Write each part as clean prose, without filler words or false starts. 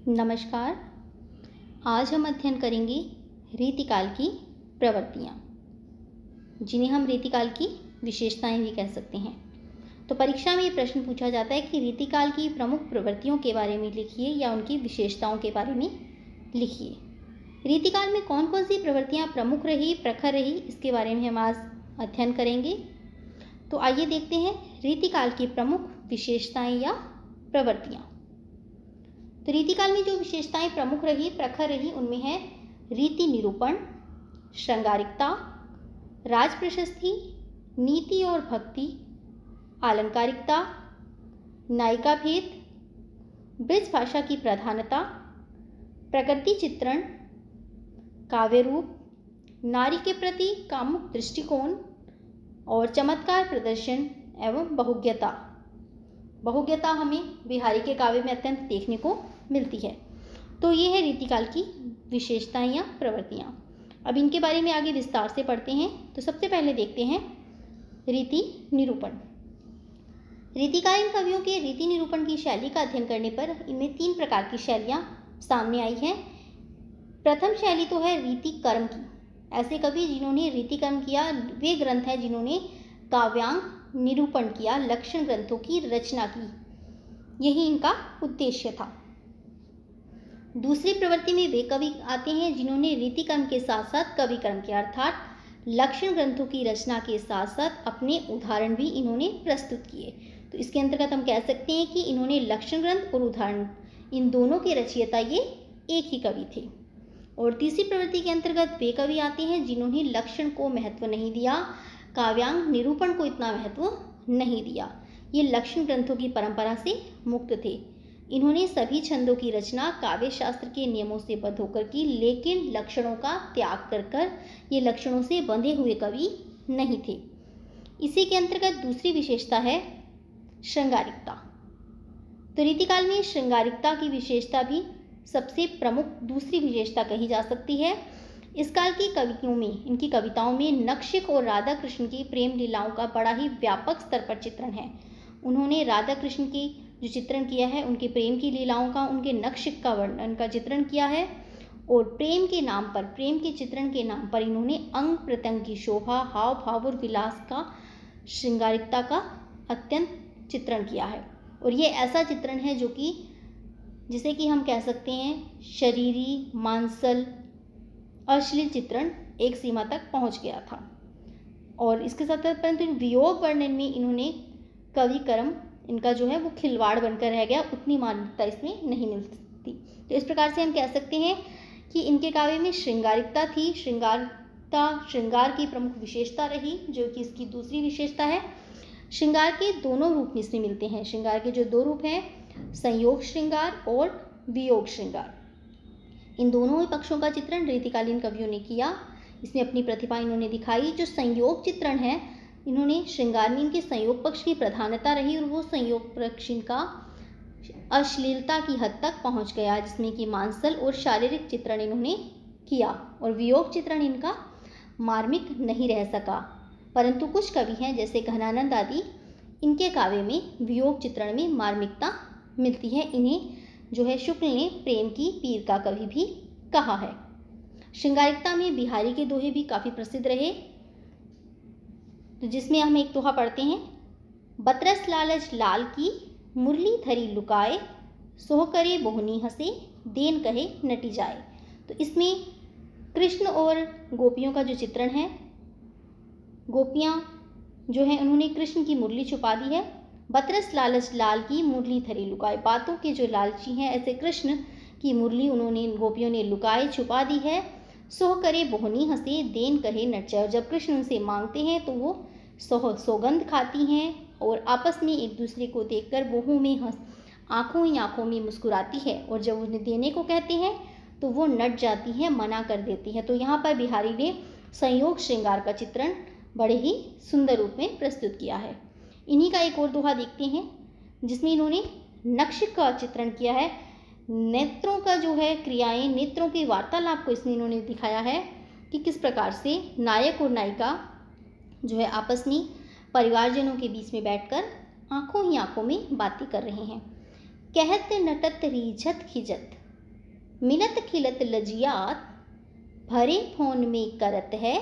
नमस्कार। आज हम अध्ययन करेंगे रीतिकाल की प्रवृत्तियाँ, जिन्हें हम रीतिकाल की विशेषताएं भी कह सकते हैं। तो परीक्षा में ये प्रश्न पूछा जाता है कि रीतिकाल की प्रमुख प्रवृत्तियों के बारे में लिखिए या उनकी विशेषताओं के बारे में लिखिए। रीतिकाल में कौन कौन सी प्रवृत्तियाँ प्रमुख रही, प्रखर रही, इसके बारे में हम आज अध्ययन करेंगे। तो आइए देखते हैं रीतिकाल की प्रमुख विशेषताएं या प्रवृत्तियाँ। तो रीतिकाल में जो विशेषताएं प्रमुख रही, प्रखर रही, उनमें है रीति निरूपण, श्रृंगारिकता, राज प्रशस्ति, नीति और भक्ति, आलंकारिकता, नायिका भेद, ब्रज भाषा की प्रधानता, प्रकृति चित्रण, काव्य रूप, नारी के प्रति कामुक दृष्टिकोण और चमत्कार प्रदर्शन एवं बहुज्ञता। बहुज्ञता हमें बिहारी के काव्य में अत्यंत देखने को मिलती है। तो ये है रीतिकाल की विशेषताएं या प्रवृत्तियाँ। अब इनके बारे में आगे विस्तार से पढ़ते हैं। तो सबसे पहले देखते हैं रीति निरूपण। रीतिकालीन कवियों के रीति निरूपण की शैली का अध्ययन करने पर इनमें 3 प्रकार की शैलियाँ सामने आई हैं। प्रथम शैली तो है रीति कर्म की। ऐसे कवि जिन्होंने रीति कर्म किया वे ग्रंथ हैं जिन्होंने काव्यांग निरूपण किया, लक्षण ग्रंथों की रचना की। यही इनका उद्देश्य था। दूसरी प्रवृत्ति में वे कवि आते हैं जिन्होंने रीति कर्म के साथ साथ कवि कर्म किया, अर्थात लक्षण ग्रंथों की रचना के साथ साथ अपने उदाहरण भी इन्होंने प्रस्तुत किए। तो इसके अंतर्गत हम कह सकते हैं कि इन्होंने लक्षण ग्रंथ और उदाहरण इन दोनों के रचयिता ये एक ही कवि थे। और तीसरी प्रवृत्ति के अंतर्गत वे कवि आते हैं जिन्होंने लक्षण को महत्व नहीं दिया, काव्यांग निरूपण को इतना महत्व नहीं दिया। ये लक्षण ग्रंथों की परंपरा से मुक्त थे। इन्होंने सभी छंदों की रचना काव्य शास्त्र के नियमों से बद्ध होकर की, लेकिन लक्षणों का त्याग कर ये लक्षणों से बंधे हुए कवि नहीं थे। इसी के अंतर्गत दूसरी विशेषता है श्रृंगारिकता। तो रीतिकाल में श्रृंगारिकता की विशेषता भी सबसे प्रमुख दूसरी विशेषता कही जा सकती है। इस काल की कवियों में, इनकी कविताओं में नक्षिक और राधा कृष्ण की प्रेम लीलाओं का बड़ा ही व्यापक स्तर पर चित्रण है। उन्होंने राधा कृष्ण की जो चित्रण किया है, उनके प्रेम की लीलाओं का, उनके नक्षिक का वर्णन का चित्रण किया है। और प्रेम के नाम पर, प्रेम के चित्रण के नाम पर इन्होंने अंग प्रत्यंग की शोभा, हाव भाव और विलास का, श्रृंगारिकता का अत्यंत चित्रण किया है। और ये ऐसा चित्रण है जो कि जिसे कि हम कह सकते हैं शरीरी, मांसल, अश्लील चित्रण एक सीमा तक पहुंच गया था। और इसके साथ परंतु वियोग वर्णन में इन्होंने कवि कर्म इनका जो है वो खिलवाड़ बनकर रह गया, उतनी मान्यता इसमें नहीं मिलती। तो इस प्रकार से हम कह सकते हैं कि इनके काव्य में श्रृंगारिकता थी। श्रृंगार की प्रमुख विशेषता रही, जो कि इसकी दूसरी विशेषता है। श्रृंगार के दोनों रूप इसमें मिलते हैं। श्रृंगार के जो 2 रूप हैं, संयोग श्रृंगार और वियोग श्रृंगार, इन दोनों ही पक्षों का चित्रण रीतिकालीन कवियों ने किया। इसमें अपनी प्रतिभा इन्होंने दिखाई। जो संयोग चित्रण है, इन्होंने श्रृंगार में इनके संयोग पक्ष की प्रधानता रही और वो संयोग पक्ष इनका अश्लीलता की हद तक पहुंच गया, जिसमें कि मांसल और शारीरिक चित्रण इन्होंने किया। और वियोग चित्रण इनका मार्मिक नहीं रह सका। परंतु कुछ कवि हैं जैसे घनानंद आदि, इनके काव्य में वियोग चित्रण में मार्मिकता मिलती है। इन्हें जो है शुक्ल ने प्रेम की पीर का कवि भी कहा है। श्रृंगारिकता में बिहारी के दोहे भी काफ़ी प्रसिद्ध रहे। तो जिसमें हम एक दोहा पढ़ते हैं, बतरस लालच लाल की मुरली धरी लुकाए, सोह करे बोहनी हंसे देन कहे नटी जाए। तो इसमें कृष्ण और गोपियों का जो चित्रण है, गोपियाँ जो है उन्होंने कृष्ण की मुरली छुपा दी है। बतरस लालच लाल की मुरली धरी लुकाए, बातों के जो लालची हैं ऐसे कृष्ण की मुरली उन्होंने गोपियों ने लुकाए, छुपा दी है। सोह करे बोहनी हंसे देन कहे नट जाए। जब कृष्ण उनसे मांगते हैं तो वो सौगंध खाती हैं और आपस में एक दूसरे को देखकर बोहों में आंखों ही आंखों में मुस्कुराती है। और जब उन्हें देने को कहते हैं तो वो नट जाती हैं, मना कर देती हैं। तो यहाँ पर बिहारी ने संयोग श्रृंगार का चित्रण बड़े ही सुंदर रूप में प्रस्तुत किया है। इन्हीं का एक और दोहा देखते हैं जिसमें इन्होंने नक्षिक का चित्रण किया है। नेत्रों का जो है क्रियाएं, नेत्रों के वार्तालाप को इसमें इन्होंने दिखाया है कि किस प्रकार से नायक और नायिका जो है आपस में परिवारजनों के बीच में बैठकर आंखों ही आंखों में बातें कर रहे हैं। कहत नटत रीझत खिजत मिलत खिलत लजियात, भरे फोन में करत है,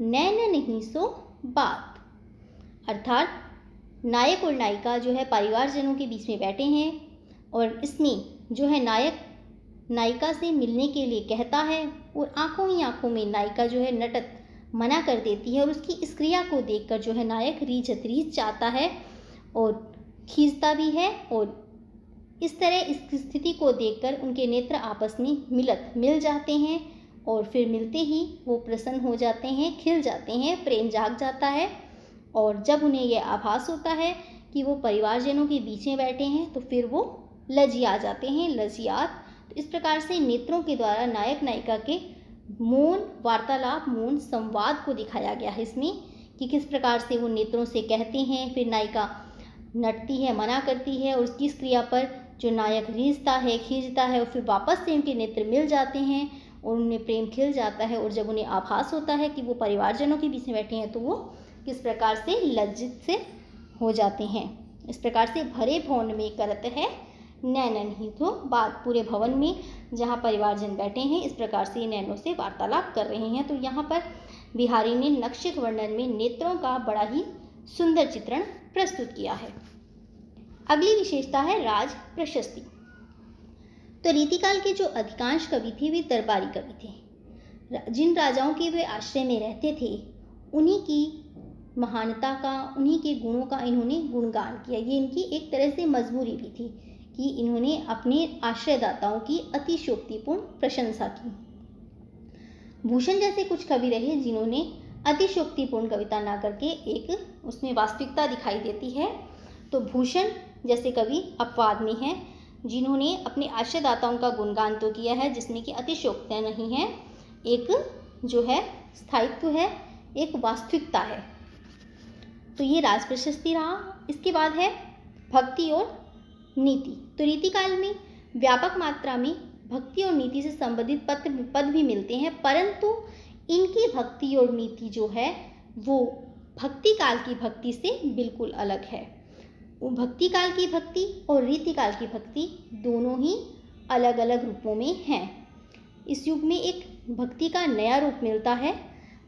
नैन नहीं सो बात। अर्थात नायक और नायिका जो है परिवारजनों के बीच में बैठे हैं और इसमें जो है नायक नायिका से मिलने के लिए कहता है और आंखों ही आंखों में नायिका जो है नटत मना कर देती है और उसकी इस क्रिया को देखकर जो है नायक रीझ जाता है और खींचता भी है और इस तरह इस स्थिति को देखकर उनके नेत्र आपस में मिल जाते हैं और फिर मिलते ही वो प्रसन्न हो जाते हैं, खिल जाते हैं, प्रेम जाग जाता है। और जब उन्हें यह आभास होता है कि वो परिवारजनों के बीच में बैठे हैं तो फिर वो लजिया जाते हैं, लजियात। तो इस प्रकार से नेत्रों के द्वारा नायक नायिका के मौन वार्तालाप, मौन संवाद को दिखाया गया है इसमें कि किस प्रकार से वो नेत्रों से कहते हैं, फिर नायिका नटती है, मना करती है और उसकी इस क्रिया पर जो नायक रीझता है, खींचता है और फिर वापस से उनके नेत्र मिल जाते हैं और उनमें प्रेम खिल जाता है। और जब उन्हें आभास होता है कि वो परिवारजनों के बीच में बैठे हैं तो वो किस प्रकार से लज्जित से हो जाते हैं। इस प्रकार से भरे भवन में करत है, नैनन ही तो बात। पूरे भवन में जहाँ परिवारजन बैठे हैं इस प्रकार से नैनों से वार्तालाप कर रहे हैं। तो यहाँ पर बिहारी ने नक्षिक वर्णन में नेत्रों का बड़ा ही सुंदर चित्रण प्रस्तुत किया है। अगली विशेषता है राज प्रशस्ति। तो रीतिकाल के जो अधिकांश कवि थे वे दरबारी कवि थे। जिन राजाओं के वे आश्रय में रहते थे उन्हीं की महानता का, उन्हीं के गुणों का इन्होंने गुणगान किया। ये इनकी एक तरह से मजबूरी भी थी कि इन्होंने अपने आश्रयदाताओं की अतिशयोक्तिपूर्ण प्रशंसा की। भूषण जैसे कुछ कवि रहे जिन्होंने अतिशयोक्तिपूर्ण कविता ना करके एक उसमें वास्तविकता दिखाई देती है। तो भूषण जैसे कवि अपवाद में हैं जिन्होंने अपने आश्रयदाताओं का गुणगान तो किया है जिसमें कि अतिशयोक्तियाँ नहीं है, एक जो है स्थायित्व है, एक वास्तविकता है। तो ये राज प्रशस्ति रहा। इसके बाद है भक्ति और नीति। तो रीतिकाल में व्यापक मात्रा में भक्ति और नीति से संबंधित पद भी मिलते हैं, परंतु इनकी भक्ति और नीति जो है वो भक्ति काल की भक्ति से बिल्कुल अलग है। भक्ति काल की भक्ति और रीतिकाल की भक्ति दोनों ही अलग अलग रूपों में हैं। इस युग में एक भक्ति का नया रूप मिलता है।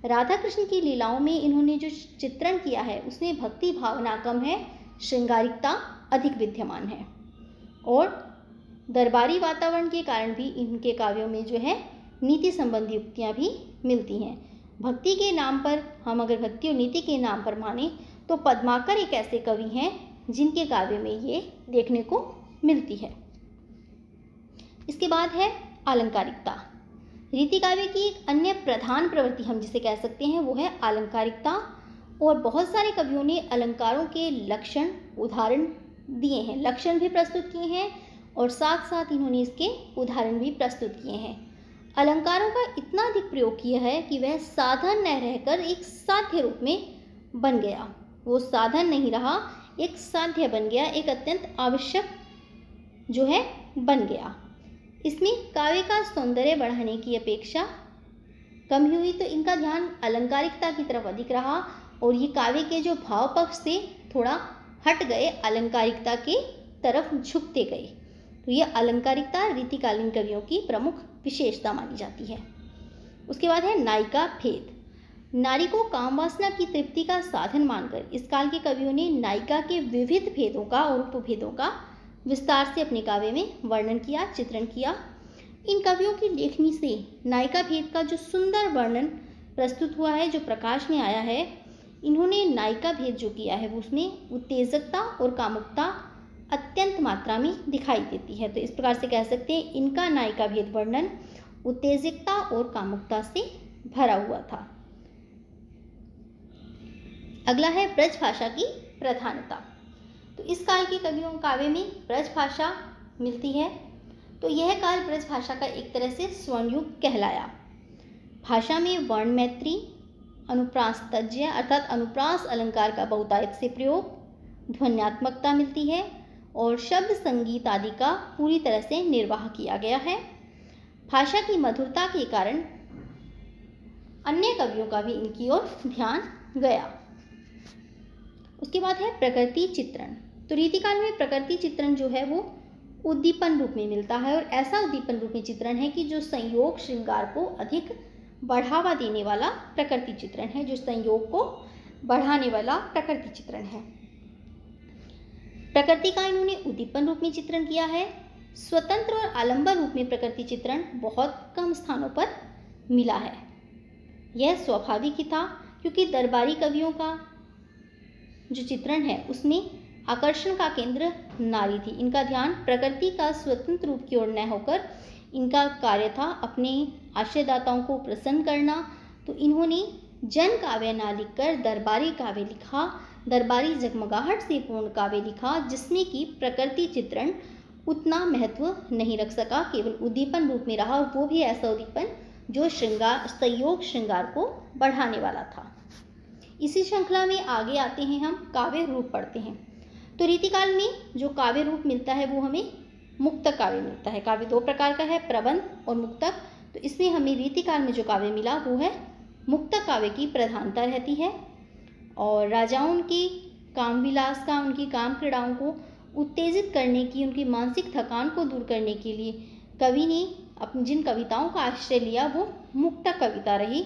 राधा कृष्ण की लीलाओं में इन्होंने जो चित्रण किया है उसमें भक्ति भावना कम है, श्रृंगारिकता अधिक विद्यमान है। और दरबारी वातावरण के कारण भी इनके काव्यों में जो है नीति संबंधी युक्तियाँ भी मिलती हैं। भक्ति के नाम पर हम अगर भक्ति और नीति के नाम पर माने तो पद्माकर एक ऐसे कवि हैं जिनके काव्य में ये देखने को मिलती है। इसके बाद है अलंकारिकता। रीति काव्य की एक अन्य प्रधान प्रवृत्ति हम जिसे कह सकते हैं वो है अलंकारिकता। और बहुत सारे कवियों ने अलंकारों के लक्षण उदाहरण दिए हैं, लक्षण भी प्रस्तुत किए हैं और साथ साथ इन्होंने इसके उदाहरण भी प्रस्तुत किए हैं। अलंकारों का इतना अधिक प्रयोग किया है कि वह साधन न रहकर एक साध्य रूप में बन गया। वो साधन नहीं रहा, एक साध्य बन गया, एक अत्यंत आवश्यक जो है बन गया। इसमें काव्य का सौंदर्य बढ़ाने की अपेक्षा कम हुई तो इनका ध्यान अलंकारिकता की तरफ अधिक रहा और ये काव्य के जो भाव पक्ष से थोड़ा हट गए, अलंकारिकता के तरफ झुकते गए। तो ये अलंकारिकता रीतिकालीन कवियों की प्रमुख विशेषता मानी जाती है। उसके बाद है नायिका भेद। नारी को काम वासना की तृप्ति का साधन मानकर इस काल के कवियों ने नायिका के विविध भेदों का और उपभेदों का विस्तार से अपने काव्य में वर्णन किया, चित्रण किया। इन कवियों की लेखनी से नायिका भेद का जो सुंदर वर्णन प्रस्तुत हुआ है, जो प्रकाश में आया है, इन्होंने नायिका भेद जो किया है उसमें उत्तेजकता और कामुकता अत्यंत मात्रा में दिखाई देती है। तो इस प्रकार से कह सकते हैं इनका नायिका भेद वर्णन उत्तेजकता और कामुकता से भरा हुआ था। अगला है ब्रज भाषा की प्रधानता। तो इस काल के कवियों काव्य में ब्रज भाषा मिलती है। तो यह काल ब्रज भाषा का एक तरह से स्वर्णयुग कहलाया। भाषा में वर्ण मैत्री, अनुप्रास तज्य अर्थात अनुप्रास अलंकार का बहुतायत से प्रयोग, ध्वन्यात्मकता मिलती है और शब्द संगीत आदि का पूरी तरह से निर्वाह किया गया है। भाषा की मधुरता के कारण अन्य कवियों का भी इनकी ओर ध्यान गया। उसके बाद है प्रकृति चित्रण। तो रीतिकाल में प्रकृति चित्रण जो है वो उद्दीपन रूप में मिलता है, और ऐसा उद्दीपन रूप में चित्रण है कि जो संयोग श्रृंगार को अधिक बढ़ावा देने वाला प्रकृति चित्रण है, जो संयोग को बढ़ाने वाला प्रकृति चित्रण है। प्रकृति का इन्होंने उद्दीपन रूप में चित्रण किया है। स्वतंत्र और आलंबन रूप में प्रकृति चित्रण बहुत कम स्थानों पर मिला है। यह स्वाभाविक ही था, क्योंकि दरबारी कवियों का जो चित्रण है उसमें आकर्षण का केंद्र नारी थी। इनका ध्यान प्रकृति का स्वतंत्र रूप की ओर न होकर इनका कार्य था अपने आश्रयदाताओं को प्रसन्न करना। तो इन्होंने जन काव्य ना लिखकर दरबारी काव्य लिखा, दरबारी जगमगाहट से पूर्ण काव्य लिखा, जिसमें कि प्रकृति चित्रण उतना महत्व नहीं रख सका, केवल उद्दीपन रूप में रहा, और वो भी ऐसा उद्दीपन जो संयोग श्रृंगार को बढ़ाने वाला था। इसी श्रृंखला में आगे आते हैं, हम काव्य रूप पढ़ते हैं। तो रीतिकाल में जो काव्य रूप मिलता है वो हमें मुक्तक काव्य मिलता है। काव्य दो प्रकार का है, प्रबंध और मुक्तक। तो इसमें हमें रीतिकाल में जो काव्य मिला वो है मुक्तक काव्य की प्रधानता रहती है, और राजाओं की काम विलास का, उनकी काम क्रीड़ाओं को उत्तेजित करने की, उनकी मानसिक थकान को दूर करने के लिए कवि ने अपनी जिन कविताओं का आश्रय लिया वो मुक्तक कविता रही,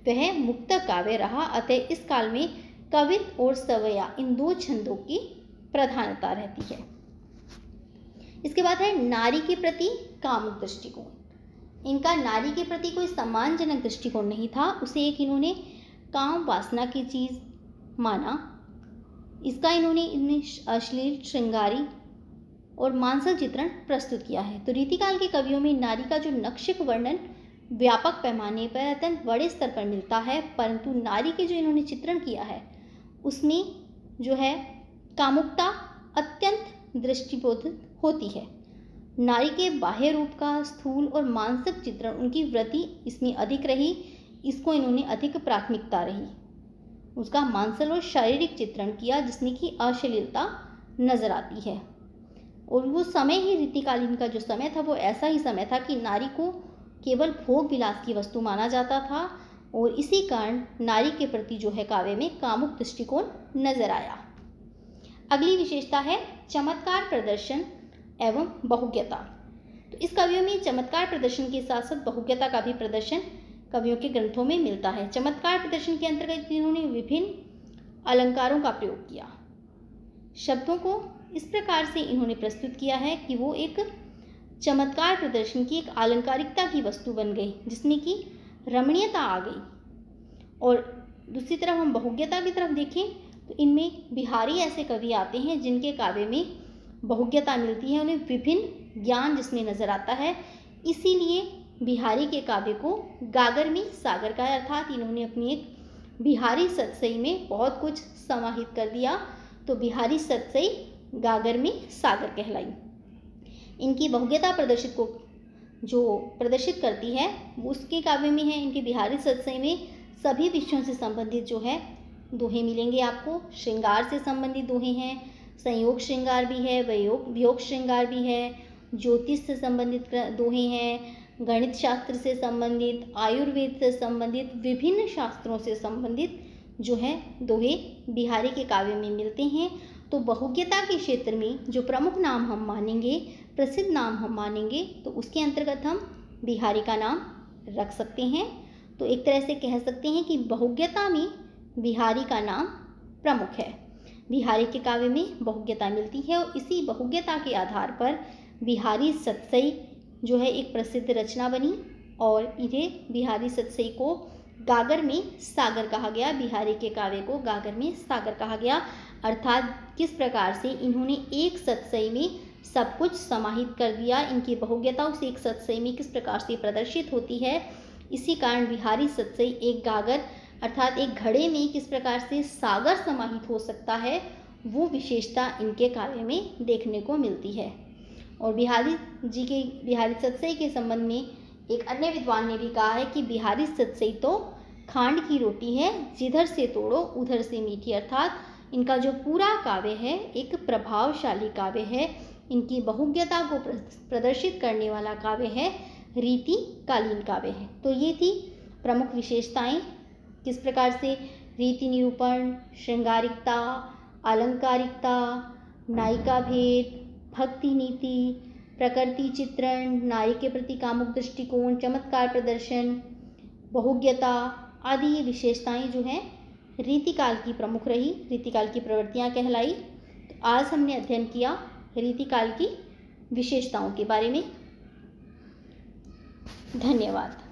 वह मुक्तक काव्य रहा। अतः इस काल में कवित और सवया इन दो छंदों की प्रधानता रहती है। इसके बाद है नारी के प्रति कामुक दृष्टिकोण। इनका नारी के प्रति कोई सम्मानजनक दृष्टिकोण नहीं था, उसे एक इन्होंने काम वासना की चीज माना। इसका इन्होंने अश्लील, श्रृंगारी और मानसिक चित्रण प्रस्तुत किया है। तो रीतिकाल के कवियों में नारी का जो नक्षिक वर्णन व्यापक पैमाने पर, अत्यंत बड़े स्तर पर मिलता है, परंतु नारी के जो इन्होंने चित्रण किया है उसमें जो है कामुकता अत्यंत दृष्टिबोधित होती है। नारी के बाह्य रूप का स्थूल और मानसिक चित्रण, उनकी वृत्ति इसमें अधिक रही, इसको इन्होंने अधिक प्राथमिकता रही। उसका मानसिक और शारीरिक चित्रण किया जिसमें कि अश्लीलता नजर आती है। और वो समय ही, रीतिकालीन का जो समय था वो ऐसा ही समय था कि नारी को केवल भोग विलास की वस्तु माना जाता था, और इसी कारण नारी के प्रति जो है काव्य में कामुक दृष्टिकोण नजर आया। अगली विशेषता है चमत्कार प्रदर्शन एवं बहुज्ञता। तो इस कवियों में चमत्कार प्रदर्शन के साथ साथ बहुज्ञता का भी प्रदर्शन कवियों के ग्रंथों में मिलता है। चमत्कार प्रदर्शन के अंतर्गत इन्होंने विभिन्न अलंकारों का प्रयोग किया। शब्दों को इस प्रकार से इन्होंने प्रस्तुत किया है कि वो एक चमत्कार प्रदर्शन की एक अलंकारिकता की वस्तु बन गई, जिसमें कि रमणीयता आ गई। और दूसरी तरफ हम बहुज्ञता की तरफ देखें तो इनमें बिहारी ऐसे कवि आते हैं जिनके काव्य में बहुज्ञता मिलती है, उन्हें विभिन्न ज्ञान जिसमें नजर आता है। इसीलिए बिहारी के काव्य को गागर में सागर का, अर्थात इन्होंने अपनी एक बिहारी सतसई में बहुत कुछ समाहित कर दिया, तो बिहारी सतसई गागर में सागर कहलाई। इनकी बहुज्ञता प्रदर्शित करती है उसके काव्य में है। इनके बिहारी सतसई में सभी विषयों से संबंधित जो है दोहे मिलेंगे आपको। श्रृंगार से संबंधित दोहे हैं, संयोग श्रृंगार भी है, वियोग श्रृंगार भी है, ज्योतिष से संबंधित दोहे हैं, गणित शास्त्र से संबंधित, आयुर्वेद से संबंधित, विभिन्न शास्त्रों से संबंधित जो है दोहे बिहारी के काव्य में मिलते हैं। तो बहुज्ञता के क्षेत्र में जो प्रमुख नाम हम मानेंगे, प्रसिद्ध नाम हम मानेंगे, तो उसके अंतर्गत हम बिहारी का नाम रख सकते हैं। तो एक तरह से कह सकते हैं कि बहुज्ञता में बिहारी का नाम प्रमुख है। बिहारी के काव्य में बहुज्ञता मिलती है, और इसी बहुज्ञता के आधार पर बिहारी सतसई जो है एक प्रसिद्ध रचना बनी, और इन्हें बिहारी सतसई को गागर में सागर कहा गया। बिहारी के काव्य को गागर में सागर कहा गया, अर्थात किस प्रकार से इन्होंने एक सतसई में सब कुछ समाहित कर दिया। इनकी बहुज्ञता उस एक सतसई में किस प्रकार से प्रदर्शित होती है, इसी कारण बिहारी सतसई एक गागर अर्थात एक घड़े में किस प्रकार से सागर समाहित हो सकता है, वो विशेषता इनके काव्य में देखने को मिलती है। और बिहारी सतसई के संबंध में एक अन्य विद्वान ने भी कहा है कि बिहारी सतसई तो खांड की रोटी है, जिधर से तोड़ो उधर से मीठी। अर्थात इनका जो पूरा काव्य है एक प्रभावशाली काव्य है, इनकी बहुज्ञता को प्रदर्शित करने वाला काव्य है, रीतिकालीन काव्य है। तो ये थी प्रमुख विशेषताएं, किस प्रकार से रीति निरूपण, श्रृंगारिकता, अलंकारिकता, नायिका भेद, भक्ति नीति, प्रकृति चित्रण, नारी के प्रति कामुक दृष्टिकोण, चमत्कार प्रदर्शन, बहुज्ञता आदि ये विशेषताएं जो हैं रीतिकाल की प्रमुख रही, रीतिकाल की प्रवृत्तियां कहलाई। तो आज हमने अध्ययन किया रीतिकाल की विशेषताओं के बारे में। धन्यवाद।